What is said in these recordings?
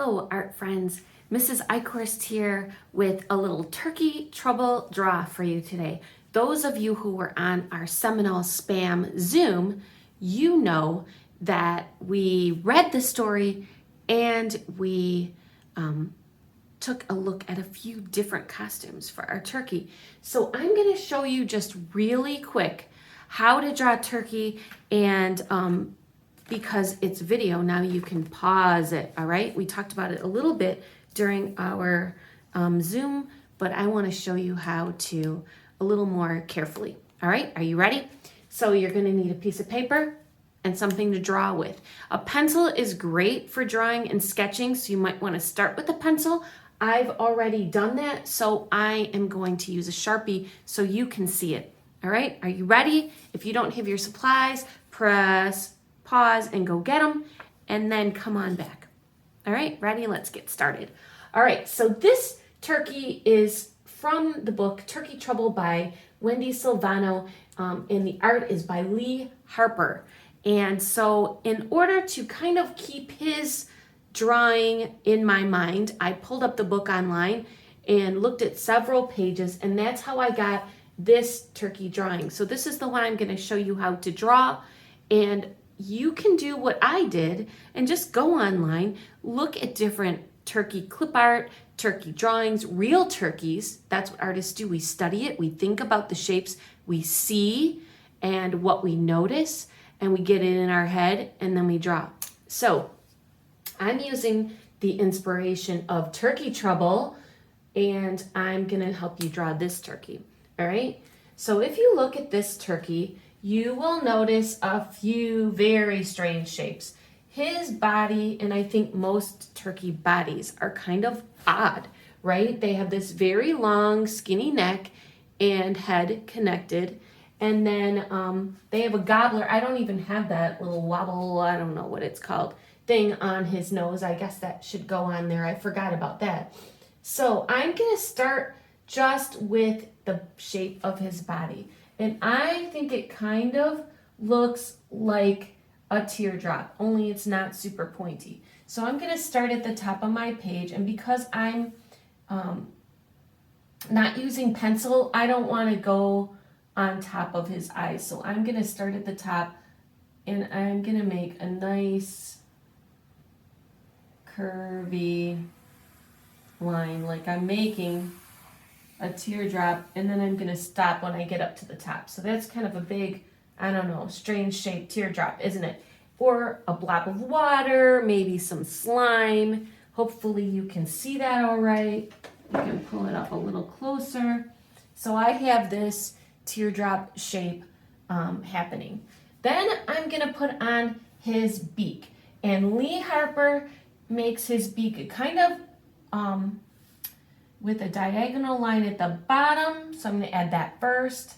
Hello, art friends. Mrs. Eichhorst here with a little turkey trouble draw for you today. Those of you who were on our Seminole Spam Zoom, you know that we read the story and we took a look at a few different costumes for our turkey. So I'm going to show you just really quick how to draw turkey, and because it's video, now you can pause it, all right? We talked about it a little bit during our Zoom, but I want to show you how to a little more carefully. All right, are you ready? So you're going to need a piece of paper and something to draw with. A pencil is great for drawing and sketching, so you might want to start with a pencil. I've already done that, so I am going to use a Sharpie so you can see it. All right, are you ready? If you don't have your supplies, press pause and go get them, and then come on back. All right, ready? Let's get started. All right, so this turkey is from the book Turkey Trouble by Wendy Silvano, and the art is by Lee Harper. And so in order to kind of keep his drawing in my mind, I pulled up the book online and looked at several pages, and that's how I got this turkey drawing. So this is the one I'm going to show you how to draw, and you can do what I did and just go online, look at different turkey clip art, turkey drawings, real turkeys. That's what artists do. We study it, we think about the shapes we see and what we notice, and we get it in our head, and then we draw. So I'm using the inspiration of Turkey Trouble, and I'm gonna help you draw this turkey, all right? So if you look at this turkey, you will notice a few very strange shapes. His body, and I think most turkey bodies, are kind of odd, right? They have this very long, skinny neck and head connected. And then they have a gobbler. I don't even have that little wobble, I don't know what it's called, thing on his nose. I guess that should go on there. I forgot about that. So I'm gonna start just with the shape of his body. And I think it kind of looks like a teardrop, only it's not super pointy. So I'm gonna start at the top of my page, and because I'm not using pencil, I don't wanna go on top of his eyes. So I'm gonna start at the top, and I'm gonna make a nice curvy line, like I'm making a teardrop, and then I'm gonna stop when I get up to the top. So that's kind of a big, I don't know, strange shaped teardrop, isn't it? Or a blob of water, maybe some slime. Hopefully you can see that all right. You can pull it up a little closer. So I have this teardrop shape happening. Then I'm gonna put on his beak. And Lee Harper makes his beak kind of with a diagonal line at the bottom. So I'm gonna add that first.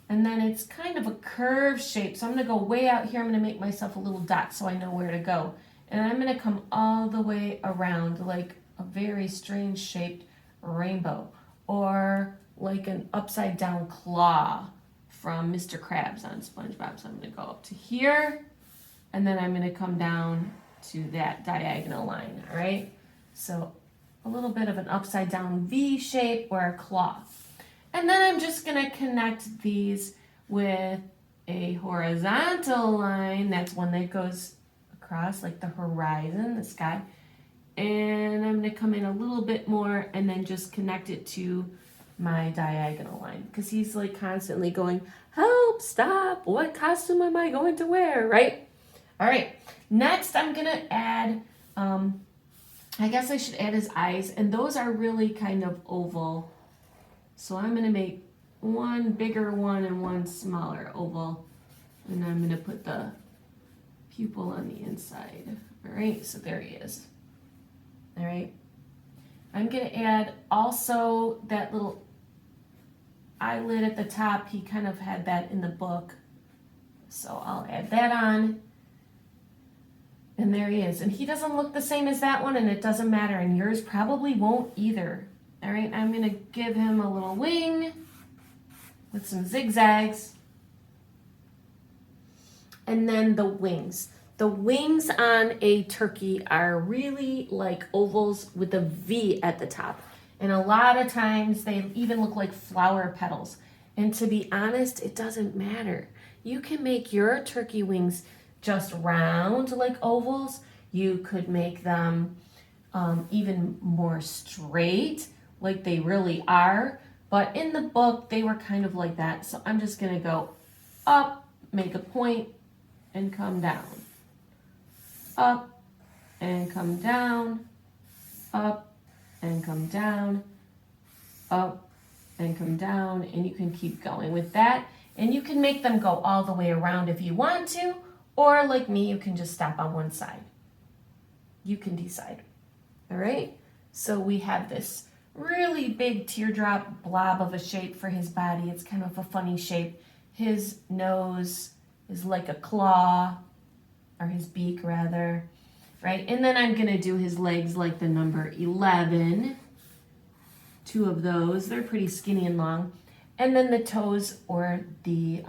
And then it's kind of a curved shape. So I'm gonna go way out here. I'm gonna make myself a little dot so I know where to go. And I'm gonna come all the way around like a very strange shaped rainbow, or like an upside down claw from Mr. Krabs on SpongeBob. So I'm gonna go up to here, and then I'm gonna come down to that diagonal line, all right? So a little bit of an upside down V shape or a claw. And then I'm just gonna connect these with a horizontal line. That's one that goes across like the horizon, the sky. And I'm gonna come in a little bit more and then just connect it to my diagonal line, because he's like constantly going, help, stop, what costume am I going to wear, right? All right, next I'm gonna add, I guess I should add his eyes, and those are really kind of oval. So I'm gonna make one bigger one and one smaller oval, and I'm gonna put the pupil on the inside. All right, so there he is. All right, I'm gonna add also that little eyelid at the top. He kind of had that in the book, so I'll add that on. And there he is. And he doesn't look the same as that one, and it doesn't matter, and yours probably won't either. All right, I'm gonna give him a little wing with some zigzags. And then the wings. The wings on a turkey are really like ovals with a V at the top. And a lot of times they even look like flower petals. And to be honest, it doesn't matter. You can make your turkey wings just round like ovals. You could make them even more straight like they really are. But in the book, they were kind of like that. So I'm just going to go up, make a point, and come down. Up and come down. Up and come down. Up and come down. And you can keep going with that. And you can make them go all the way around if you want to. Or like me, you can just stop on one side. You can decide. All right? So we have this really big teardrop blob of a shape for his body. It's kind of a funny shape. His nose is like a claw, or his beak rather, right? And then I'm gonna do his legs like the number 11. 2 of those, they're pretty skinny and long. And then the toes or the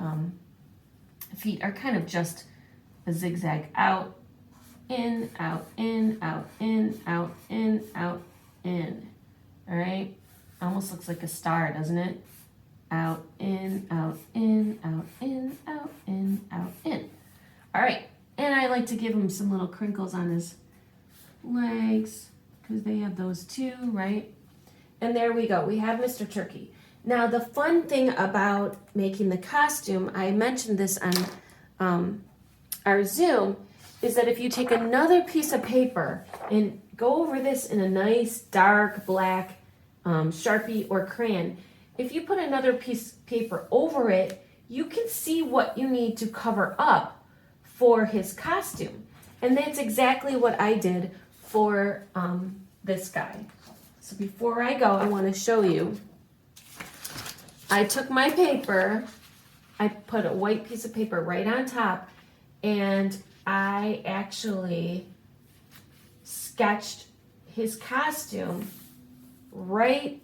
feet are kind of just a zigzag out, in, out, in, out, in, out, in, out, in. All right, almost looks like a star, doesn't it? Out, in, out, in, out, in, out, in, out, in. All right, and I like to give him some little crinkles on his legs because they have those too, right? And there we go, we have Mr. Turkey. Now the fun thing about making the costume, I mentioned this on our Zoom, is that if you take another piece of paper and go over this in a nice dark black Sharpie or crayon, if you put another piece of paper over it, you can see what you need to cover up for his costume. And that's exactly what I did for this guy. So before I go, I want to show you. I took my paper, I put a white piece of paper right on top, and I actually sketched his costume right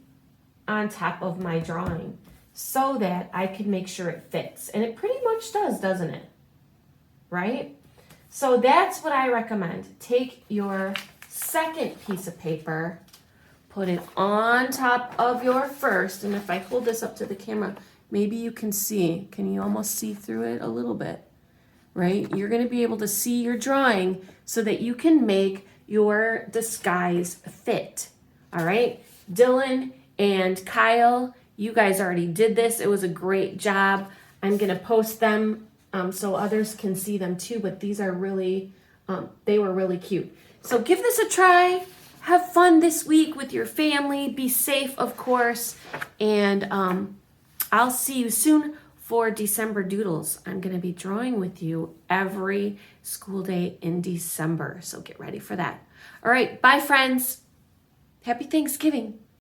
on top of my drawing so that I could make sure it fits. And it pretty much does, doesn't it? Right? So that's what I recommend. Take your second piece of paper, put it on top of your first, and if I hold this up to the camera, maybe you can see. Can you almost see through it a little bit? Right? You're going to be able to see your drawing so that you can make your disguise fit. All right? Dylan and Kyle, you guys already did this. It was a great job. I'm going to post them so others can see them too, but these are really, they were really cute. So give this a try. Have fun this week with your family. Be safe, of course. And I'll see you soon for December Doodles. I'm going to be drawing with you every school day in December. So get ready for that. All right. Bye, friends. Happy Thanksgiving.